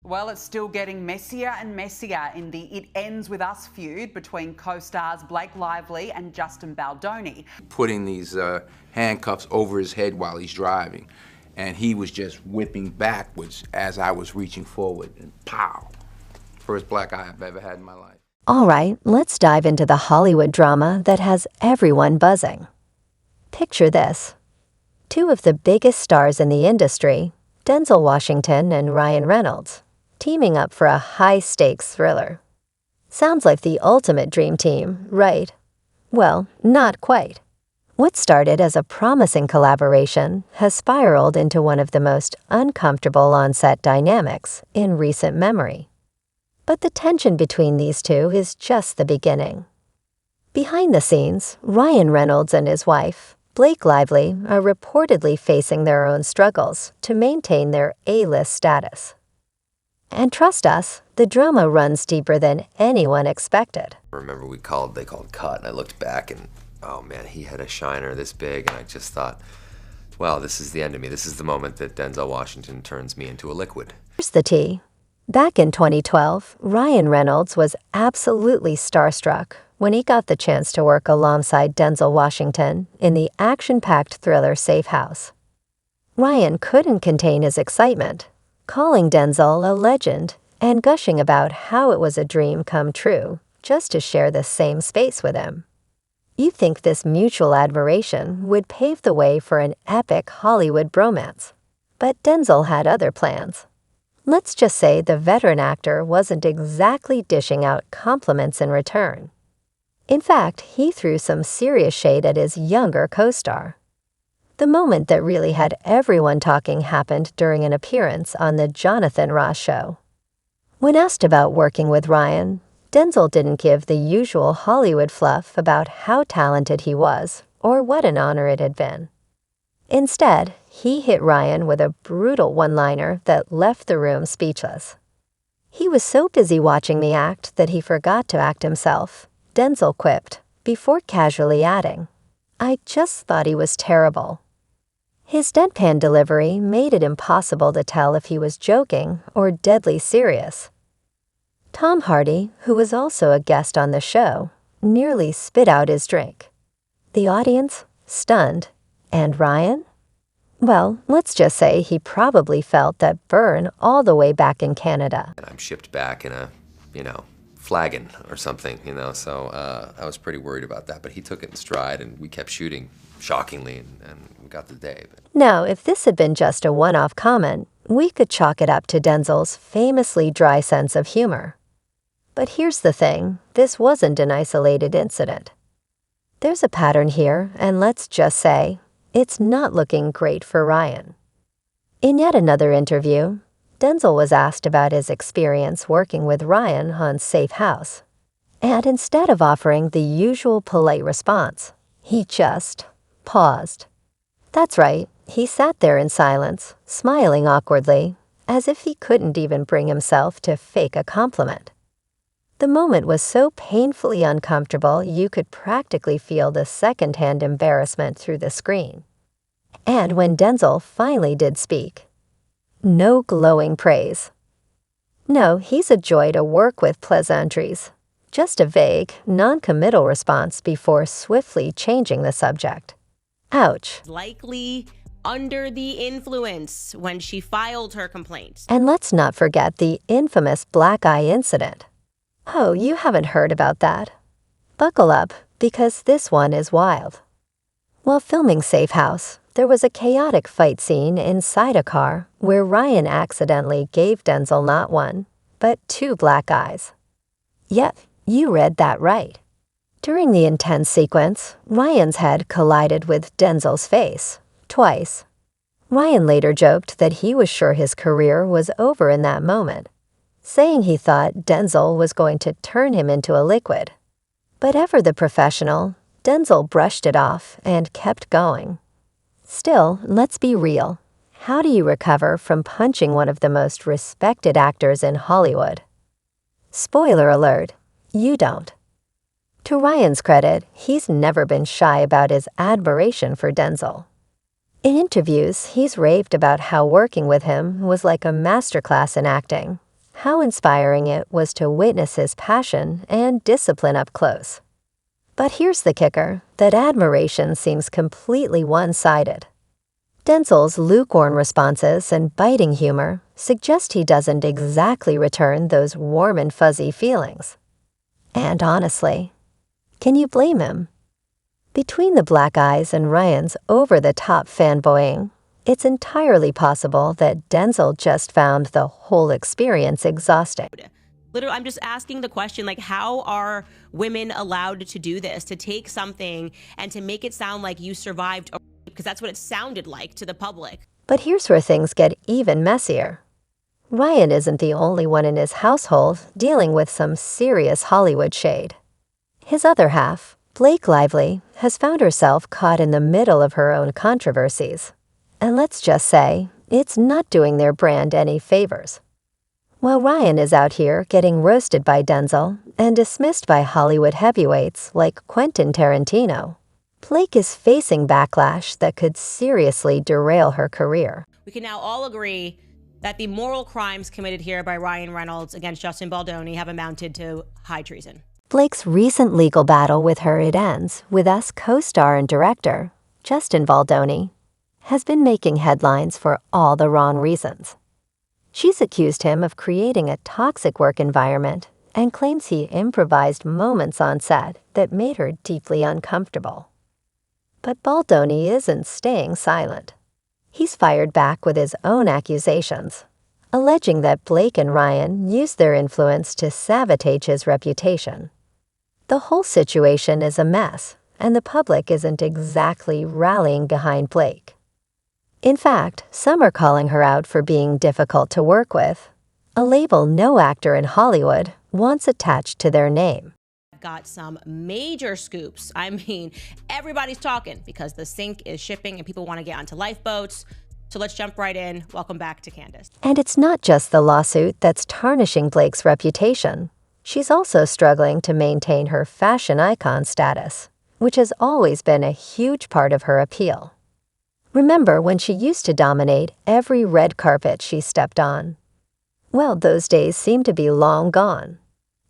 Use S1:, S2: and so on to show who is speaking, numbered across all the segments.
S1: Well, it's still getting messier and messier in the It Ends With Us feud between co-stars Blake Lively and Justin Baldoni.
S2: Putting these handcuffs over his head while he's driving, and he was just whipping backwards as I was reaching forward, and pow! First black eye I've ever had in my life.
S3: All right, let's dive into the Hollywood drama that has everyone buzzing. Picture this. Two of the biggest stars in the industry, Denzel Washington and Ryan Reynolds, teaming up for a high-stakes thriller. Sounds like the ultimate dream team, right? Well, not quite. What started as a promising collaboration has spiraled into one of the most uncomfortable on-set dynamics in recent memory. But the tension between these two is just the beginning. Behind the scenes, Ryan Reynolds and his wife, Blake Lively, are reportedly facing their own struggles to maintain their A-list status. And trust us, the drama runs deeper than anyone expected.
S4: I remember they called cut, and I looked back and, oh man, he had a shiner this big, and I just thought, well, this is the end of me. This is the moment that Denzel Washington turns me into a liquid.
S3: Here's the tea. Back in 2012, Ryan Reynolds was absolutely starstruck when he got the chance to work alongside Denzel Washington in the action-packed thriller Safe House. Ryan couldn't contain his excitement, calling Denzel a legend and gushing about how it was a dream come true just to share the same space with him. You'd think this mutual admiration would pave the way for an epic Hollywood bromance, but Denzel had other plans. Let's just say the veteran actor wasn't exactly dishing out compliments in return. In fact, he threw some serious shade at his younger co-star. The moment that really had everyone talking happened during an appearance on The Jonathan Ross Show. When asked about working with Ryan, Denzel didn't give the usual Hollywood fluff about how talented he was or what an honor it had been. Instead, he hit Ryan with a brutal one-liner that left the room speechless. He was so busy watching the act that he forgot to act himself, Denzel quipped, before casually adding, "I just thought he was terrible." His deadpan delivery made it impossible to tell if he was joking or deadly serious. Tom Hardy, who was also a guest on the show, nearly spit out his drink. The audience, stunned. And Ryan? Well, let's just say he probably felt that burn all the way back in Canada.
S4: And I'm shipped back in a, flagon or something, so I was pretty worried about that. But he took it in stride, and we kept shooting, shockingly, and we got the day.
S3: Now, if this had been just a one-off comment, we could chalk it up to Denzel's famously dry sense of humor. But here's the thing, this wasn't an isolated incident. There's a pattern here, and let's just say, it's not looking great for Ryan. In yet another interview, Denzel was asked about his experience working with Ryan on Safe House. And instead of offering the usual polite response, he just paused. That's right, he sat there in silence, smiling awkwardly, as if he couldn't even bring himself to fake a compliment. The moment was so painfully uncomfortable you could practically feel the second-hand embarrassment through the screen. And when Denzel finally did speak, no glowing praise. No, he's a joy to work with pleasantries. Just a vague, non-committal response before swiftly changing the subject. Ouch.
S5: Likely under the influence when she filed her complaint.
S3: And let's not forget the infamous black eye incident. Oh, you haven't heard about that? Buckle up, because this one is wild. While filming Safe House, there was a chaotic fight scene inside a car where Ryan accidentally gave Denzel not one, but two black eyes. Yep, you read that right. During the intense sequence, Ryan's head collided with Denzel's face, twice. Ryan later joked that he was sure his career was over in that moment, saying he thought Denzel was going to turn him into a liquid. But ever the professional, Denzel brushed it off and kept going. Still, let's be real. How do you recover from punching one of the most respected actors in Hollywood? Spoiler alert, you don't. To Ryan's credit, he's never been shy about his admiration for Denzel. In interviews, he's raved about how working with him was like a masterclass in acting, how inspiring it was to witness his passion and discipline up close. But here's the kicker, that admiration seems completely one-sided. Denzel's lukewarm responses and biting humor suggest he doesn't exactly return those warm and fuzzy feelings. And honestly, can you blame him? Between the black eyes and Ryan's over-the-top fanboying, it's entirely possible that Denzel just found the whole experience exhausting.
S5: Literally, I'm just asking the question, like, how are women allowed to do this, to take something and to make it sound like you survived a rape? Because that's what it sounded like to the public.
S3: But here's where things get even messier. Ryan isn't the only one in his household dealing with some serious Hollywood shade. His other half, Blake Lively, has found herself caught in the middle of her own controversies. And let's just say, it's not doing their brand any favors. While Ryan is out here getting roasted by Denzel and dismissed by Hollywood heavyweights like Quentin Tarantino, Blake is facing backlash that could seriously derail her career.
S5: We can now all agree that the moral crimes committed here by Ryan Reynolds against Justin Baldoni have amounted to high treason.
S3: Blake's recent legal battle with her It Ends With Us co-star and director, Justin Baldoni, has been making headlines for all the wrong reasons. She's accused him of creating a toxic work environment and claims he improvised moments on set that made her deeply uncomfortable. But Baldoni isn't staying silent. He's fired back with his own accusations, alleging that Blake and Ryan used their influence to sabotage his reputation. The whole situation is a mess, and the public isn't exactly rallying behind Blake. In fact, some are calling her out for being difficult to work with, a label no actor in Hollywood wants attached to their name.
S5: Got some major scoops. I mean, everybody's talking because the sink is shipping and people want to get onto lifeboats. So let's jump right in. Welcome back to Candace.
S3: And it's not just the lawsuit that's tarnishing Blake's reputation. She's also struggling to maintain her fashion icon status, which has always been a huge part of her appeal. Remember when she used to dominate every red carpet she stepped on? Well, those days seem to be long gone.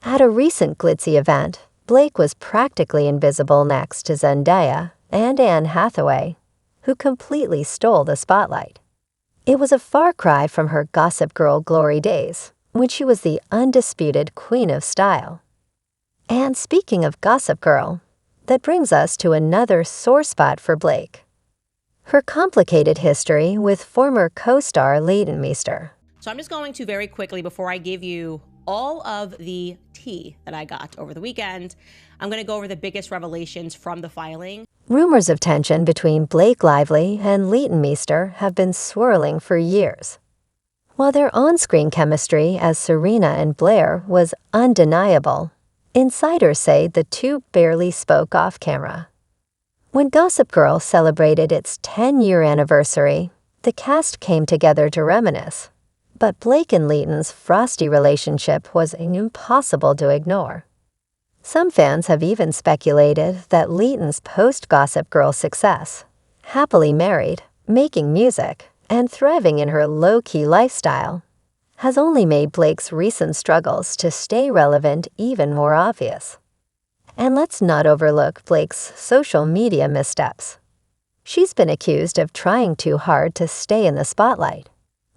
S3: At a recent glitzy event, Blake was practically invisible next to Zendaya and Anne Hathaway, who completely stole the spotlight. It was a far cry from her Gossip Girl glory days, when she was the undisputed queen of style. And speaking of Gossip Girl, that brings us to another sore spot for Blake: her complicated history with former co-star Leighton Meester.
S5: So I'm just going to very quickly, before I give you all of the tea that I got over the weekend, I'm going to go over the biggest revelations from the filing.
S3: Rumors of tension between Blake Lively and Leighton Meester have been swirling for years. While their on-screen chemistry as Serena and Blair was undeniable, insiders say the two barely spoke off-camera. When Gossip Girl celebrated its 10-year anniversary, the cast came together to reminisce. But Blake and Leighton's frosty relationship was impossible to ignore. Some fans have even speculated that Leighton's post-Gossip Girl success, happily married, making music, and thriving in her low-key lifestyle, has only made Blake's recent struggles to stay relevant even more obvious. And let's not overlook Blake's social media missteps. She's been accused of trying too hard to stay in the spotlight,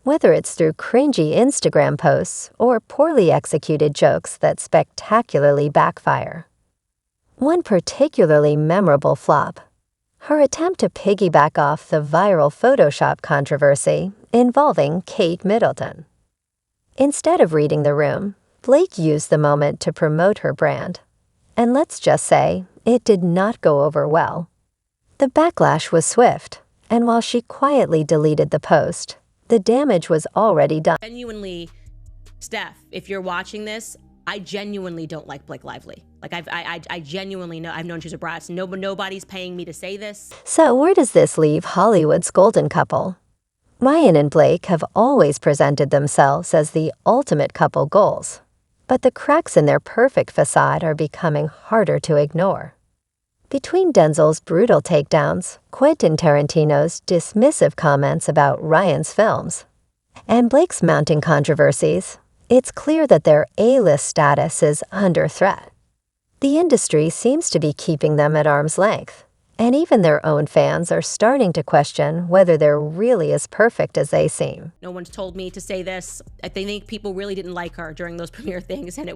S3: whether it's through cringy Instagram posts or poorly executed jokes that spectacularly backfire. One particularly memorable flop: her attempt to piggyback off the viral Photoshop controversy involving Kate Middleton. Instead of reading the room, Blake used the moment to promote her brand. And let's just say, it did not go over well. The backlash was swift, and while she quietly deleted the post, the damage was already done.
S5: Genuinely, Steph, if you're watching this, I genuinely don't like Blake Lively. Like, I genuinely know. I've known she's a brat. Nobody's paying me to say this.
S3: So where does this leave Hollywood's golden couple? Ryan and Blake have always presented themselves as the ultimate couple goals, but the cracks in their perfect facade are becoming harder to ignore. Between Denzel's brutal takedowns, Quentin Tarantino's dismissive comments about Ryan's films, and Blake's mounting controversies, it's clear that their A-list status is under threat. The industry seems to be keeping them at arm's length, and even their own fans are starting to question whether they're really as perfect as they seem.
S5: No one's told me to say this. I think people really didn't like her during those premiere things, and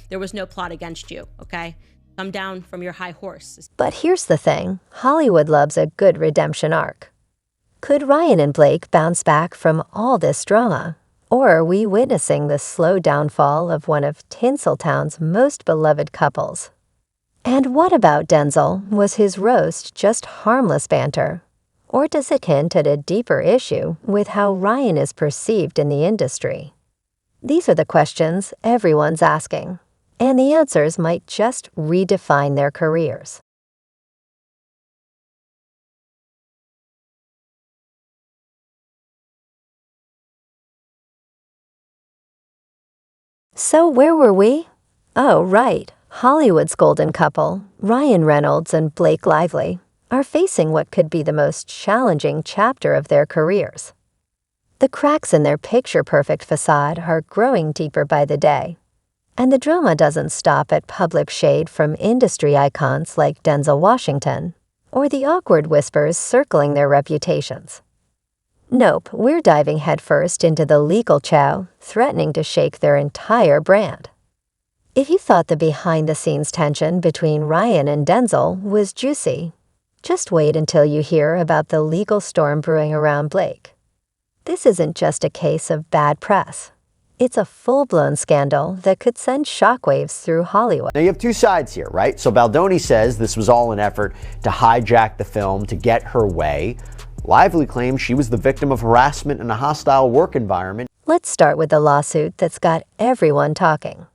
S5: there was no plot against you, okay? Come down from your high horse.
S3: But here's the thing, Hollywood loves a good redemption arc. Could Ryan and Blake bounce back from all this drama? Or are we witnessing the slow downfall of one of Tinseltown's most beloved couples? And what about Denzel? Was his roast just harmless banter? Or does it hint at a deeper issue with how Ryan is perceived in the industry? These are the questions everyone's asking, and the answers might just redefine their careers. So where were we? Oh, right. Hollywood's golden couple, Ryan Reynolds and Blake Lively, are facing what could be the most challenging chapter of their careers. The cracks in their picture-perfect facade are growing deeper by the day, and the drama doesn't stop at public shade from industry icons like Denzel Washington, or the awkward whispers circling their reputations. Nope, we're diving headfirst into the legal chow, threatening to shake their entire brand. If you thought the behind-the-scenes tension between Ryan and Denzel was juicy, just wait until you hear about the legal storm brewing around Blake. This isn't just a case of bad press. It's a full-blown scandal that could send shockwaves through Hollywood.
S6: Now you have two sides here, right? So Baldoni says this was all an effort to hijack the film to get her way. Lively claims she was the victim of harassment in a hostile work environment.
S3: Let's start with the lawsuit that's got everyone talking.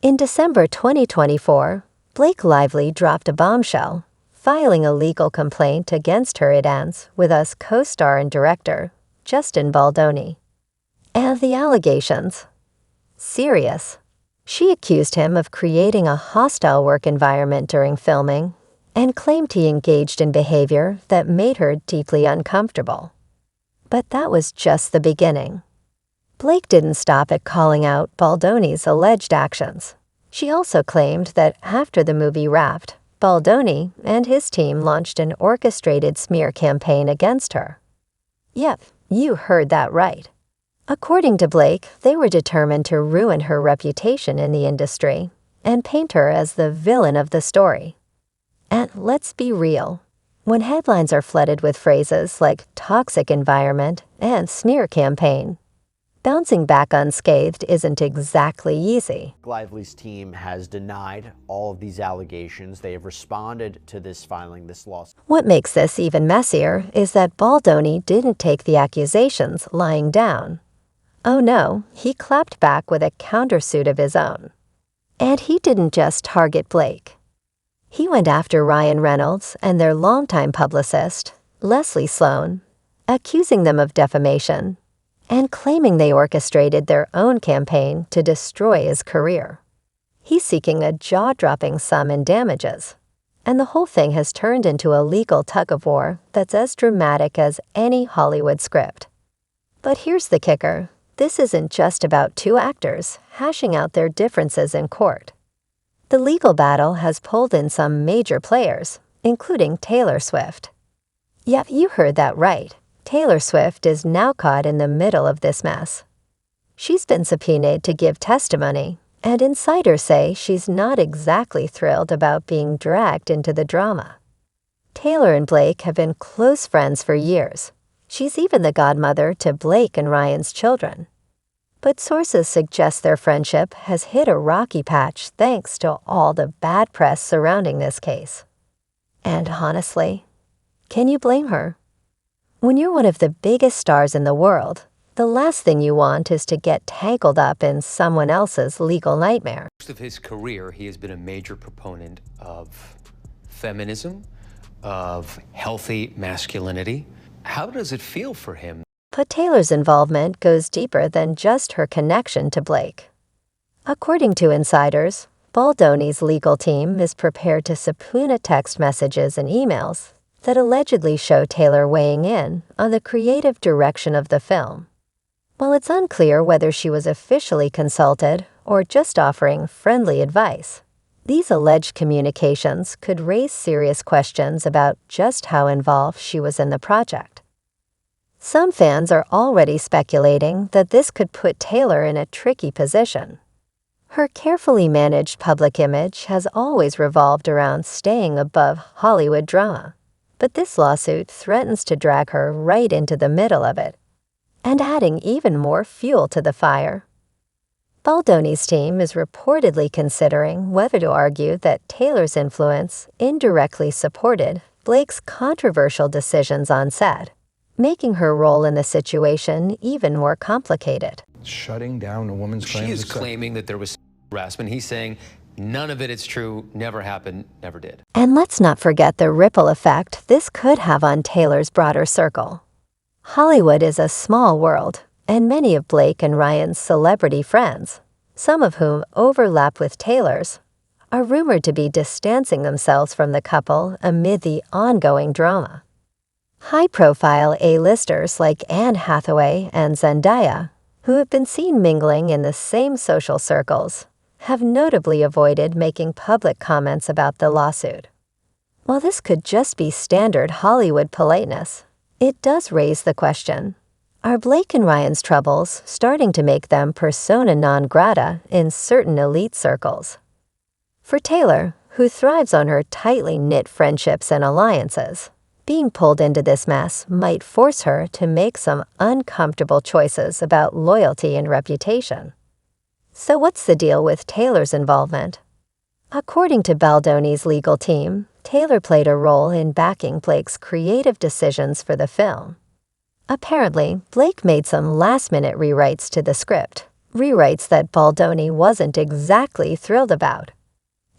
S3: In December 2024, Blake Lively dropped a bombshell, filing a legal complaint against her, it ends, with US co-star and director, Justin Baldoni. And the allegations? Serious. She accused him of creating a hostile work environment during filming and claimed he engaged in behavior that made her deeply uncomfortable. But that was just the beginning. Blake didn't stop at calling out Baldoni's alleged actions. She also claimed that after the movie wrapped, Baldoni and his team launched an orchestrated smear campaign against her. Yep, you heard that right. According to Blake, they were determined to ruin her reputation in the industry and paint her as the villain of the story. And let's be real, when headlines are flooded with phrases like toxic environment and smear campaign, bouncing back unscathed isn't exactly easy.
S6: Lively's team has denied all of these allegations. They have responded to this filing, this lawsuit.
S3: What makes this even messier is that Baldoni didn't take the accusations lying down. Oh no, he clapped back with a countersuit of his own. And he didn't just target Blake. He went after Ryan Reynolds and their longtime publicist, Leslie Sloan, accusing them of defamation and claiming they orchestrated their own campaign to destroy his career. He's seeking a jaw-dropping sum in damages, and the whole thing has turned into a legal tug-of-war that's as dramatic as any Hollywood script. But here's the kicker. This isn't just about two actors hashing out their differences in court. The legal battle has pulled in some major players, including Taylor Swift. Yep, you heard that right. Taylor Swift is now caught in the middle of this mess. She's been subpoenaed to give testimony, and insiders say she's not exactly thrilled about being dragged into the drama. Taylor and Blake have been close friends for years. She's even the godmother to Blake and Ryan's children. But sources suggest their friendship has hit a rocky patch thanks to all the bad press surrounding this case. And honestly, can you blame her? When you're one of the biggest stars in the world, the last thing you want is to get tangled up in someone else's legal nightmare.
S7: Most of his career, he has been a major proponent of feminism, of healthy masculinity. How does it feel for him?
S3: But Taylor's involvement goes deeper than just her connection to Blake. According to insiders, Baldoni's legal team is prepared to subpoena text messages and emails that allegedly show Taylor weighing in on the creative direction of the film. While it's unclear whether she was officially consulted or just offering friendly advice, these alleged communications could raise serious questions about just how involved she was in the project. Some fans are already speculating that this could put Taylor in a tricky position. Her carefully managed public image has always revolved around staying above Hollywood drama, but this lawsuit threatens to drag her right into the middle of it, and adding even more fuel to the fire. Baldoni's team is reportedly considering whether to argue that Taylor's influence indirectly supported Blake's controversial decisions on set, making her role in the situation even more complicated.
S8: Shutting down a woman's claims.
S7: She is claiming that there was harassment. He's saying none of it is true, never happened, never did.
S3: And let's not forget the ripple effect this could have on Taylor's broader circle. Hollywood is a small world, and many of Blake and Ryan's celebrity friends, some of whom overlap with Taylor's, are rumored to be distancing themselves from the couple amid the ongoing drama. High-profile A-listers like Anne Hathaway and Zendaya, who have been seen mingling in the same social circles, have notably avoided making public comments about the lawsuit. While this could just be standard Hollywood politeness, it does raise the question, are Blake and Ryan's troubles starting to make them persona non grata in certain elite circles? For Taylor, who thrives on her tightly knit friendships and alliances, being pulled into this mess might force her to make some uncomfortable choices about loyalty and reputation. So what's the deal with Taylor's involvement? According to Baldoni's legal team, Taylor played a role in backing Blake's creative decisions for the film. Apparently, Blake made some last-minute rewrites to the script, rewrites that Baldoni wasn't exactly thrilled about.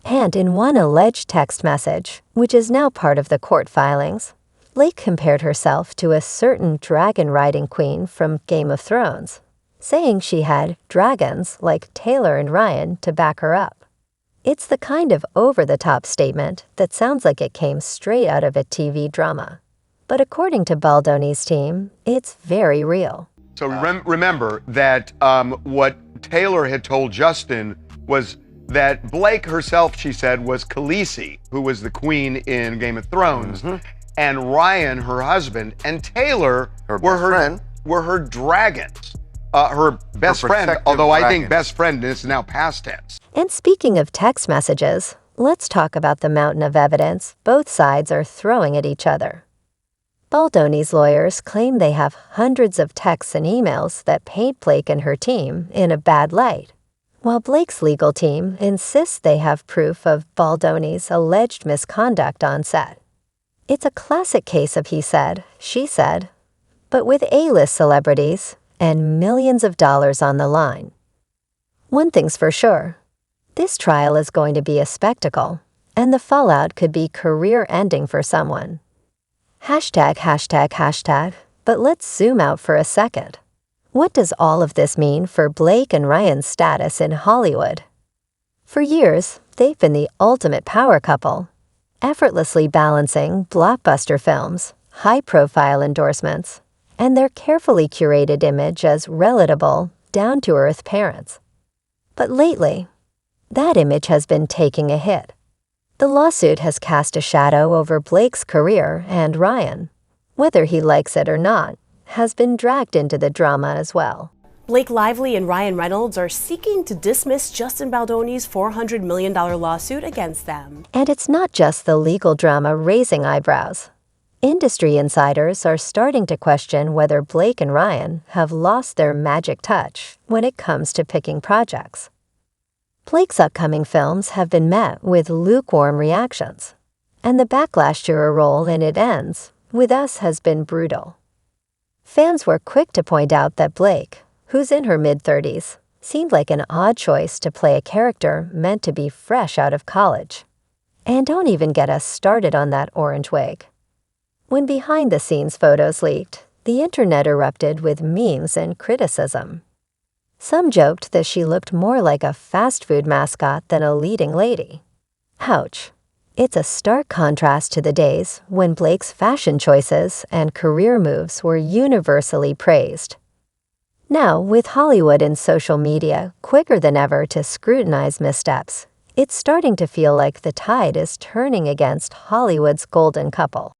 S3: And in one alleged text message, which is now part of the court filings, Blake compared herself to a certain dragon-riding queen from Game of Thrones, saying she had dragons like Taylor and Ryan to back her up. It's the kind of over-the-top statement that sounds like it came straight out of a TV drama. But according to Baldoni's team, it's very real.
S9: So remember that what Taylor had told Justin was that Blake herself, she said, was Khaleesi, who was the queen in Game of Thrones, and Ryan, her husband, and Taylor were her dragons. Her best friend, although I think best friend is now past tense.
S3: And speaking of text messages, let's talk about the mountain of evidence both sides are throwing at each other. Baldoni's lawyers claim they have hundreds of texts and emails that paint Blake and her team in a bad light, while Blake's legal team insists they have proof of Baldoni's alleged misconduct on set. It's a classic case of he said, she said, but with A-list celebrities and millions of dollars on the line. One thing's for sure, this trial is going to be a spectacle, and the fallout could be career-ending for someone. ###, but let's zoom out for a second. What does all of this mean for Blake and Ryan's status in Hollywood? For years, they've been the ultimate power couple, effortlessly balancing blockbuster films, high-profile endorsements, and their carefully curated image as relatable, down-to-earth parents. But lately, that image has been taking a hit. The lawsuit has cast a shadow over Blake's career, and Ryan, whether he likes it or not, has been dragged into the drama as well.
S10: Blake Lively and Ryan Reynolds are seeking to dismiss Justin Baldoni's $400 million lawsuit against them.
S3: And it's not just the legal drama raising eyebrows. Industry insiders are starting to question whether Blake and Ryan have lost their magic touch when it comes to picking projects. Blake's upcoming films have been met with lukewarm reactions, and the backlash to her role in It Ends With Us has been brutal. Fans were quick to point out that Blake, who's in her mid-30s, seemed like an odd choice to play a character meant to be fresh out of college. And don't even get us started on that orange wig. When behind-the-scenes photos leaked, the internet erupted with memes and criticism. Some joked that she looked more like a fast food mascot than a leading lady. Ouch. It's a stark contrast to the days when Blake's fashion choices and career moves were universally praised. Now, with Hollywood and social media quicker than ever to scrutinize missteps, it's starting to feel like the tide is turning against Hollywood's golden couple.